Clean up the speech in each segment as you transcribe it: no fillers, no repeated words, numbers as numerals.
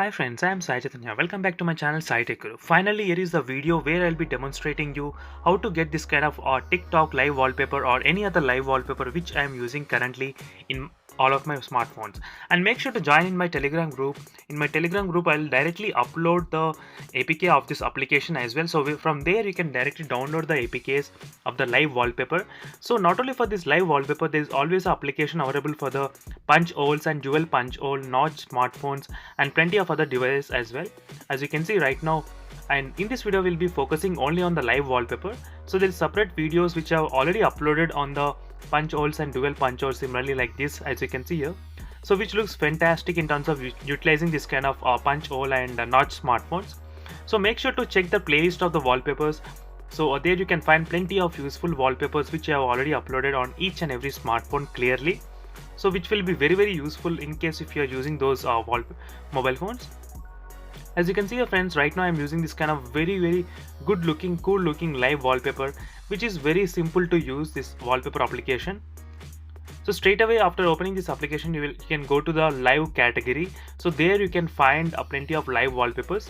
Hi friends, I am Sai Chaitanya. Welcome back to my channel Sai Tech Guru. Finally, here is the video where I'll be demonstrating you how to get this kind of Tick-tock live wallpaper or any other live wallpaper which I am using currently in all of my smartphones. And make sure to join in my Telegram group. In my Telegram group, I'll directly upload the APK of this application as well. So from there, you can directly download the APKs of the live wallpaper. So not only for this live wallpaper, there is always an application available for the punch holes and dual punch hole notch smartphones and plenty of other devices as well, as you can see right now. And in this video we'll be focusing only on the live wallpaper. So there's separate videos which I've already uploaded on the punch holes and dual punch holes similarly like this, as you can see here, so which looks fantastic in terms of utilizing this kind of punch hole and notch smartphones. So make sure to check the playlist of the wallpapers. So there you can find plenty of useful wallpapers which I have already uploaded on each and every smartphone clearly, so which will be very useful in case if you are using those mobile phones. As you can see friends, right now I'm using this kind of very good looking, cool looking live wallpaper, which is very simple to use, this wallpaper application. So straight away after opening this application, you can go to the live category. So there you can find plenty of live wallpapers.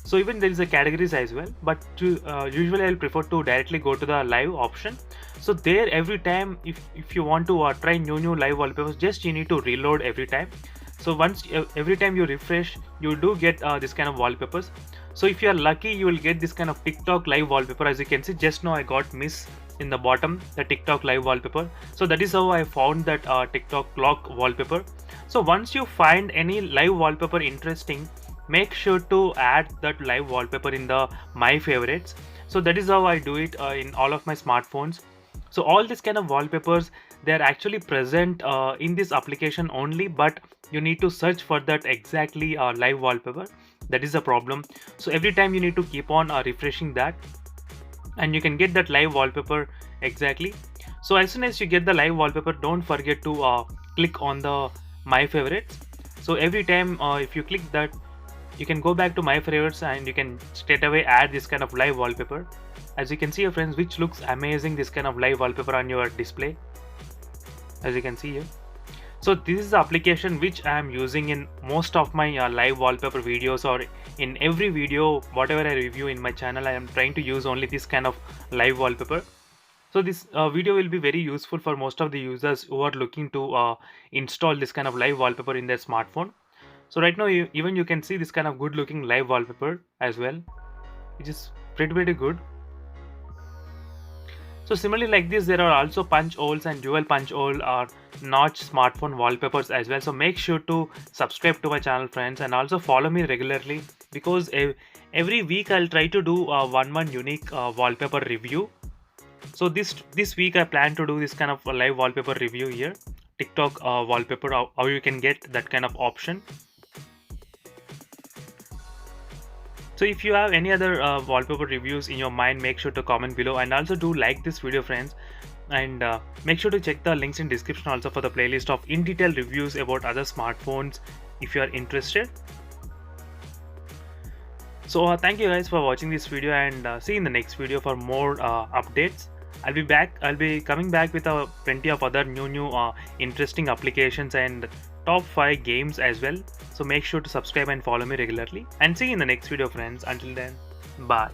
So even there is a categories as well, but usually I'll prefer to directly go to the live option. So there every time if you want to try new live wallpapers, just you need to reload every time. So once every time you refresh, you do get this kind of wallpapers. So if you are lucky, you will get this kind of Tick-tock live wallpaper. As you can see, just now I got miss in the bottom, the Tick-tock live wallpaper. So that is how I found that Tick-tock lock wallpaper. So once you find any live wallpaper interesting, make sure to add that live wallpaper in the my favorites. So that is how I do it in all of my smartphones. So all this kind of wallpapers, they are actually present in this application only, but you need to search for that exactly live wallpaper. That is a problem. So every time you need to keep on refreshing that, and you can get that live wallpaper exactly. So as soon as you get the live wallpaper, don't forget to click on the my favorites. So every time if you click that, you can go back to my favorites and you can straight away add this kind of live wallpaper. As you can see friends, which looks amazing, this kind of live wallpaper on your display, as you can see here. So this is the application which I am using in most of my live wallpaper videos, or in every video whatever I review in my channel, I am trying to use only this kind of live wallpaper. So this video will be very useful for most of the users who are looking to install this kind of live wallpaper in their smartphone. So right now even you can see this kind of good looking live wallpaper as well, which is pretty good. So similarly like this, there are also punch holes and dual punch hole or notch smartphone wallpapers as well. So make sure to subscribe to my channel friends, and also follow me regularly, because every week I'll try to do one unique wallpaper review. So this week I plan to do this kind of live wallpaper review here, Tick-tock wallpaper, how you can get that kind of option. So if you have any other wallpaper reviews in your mind, make sure to comment below, and also do like this video friends, and make sure to check the links in description also for the playlist of in detail reviews about other smartphones if you are interested. So thank you guys for watching this video, and see you in the next video for more updates. I'll be coming back with plenty of other new interesting applications and top 5 games as well. So make sure to subscribe and follow me regularly, and see you in the next video friends. Until then, bye.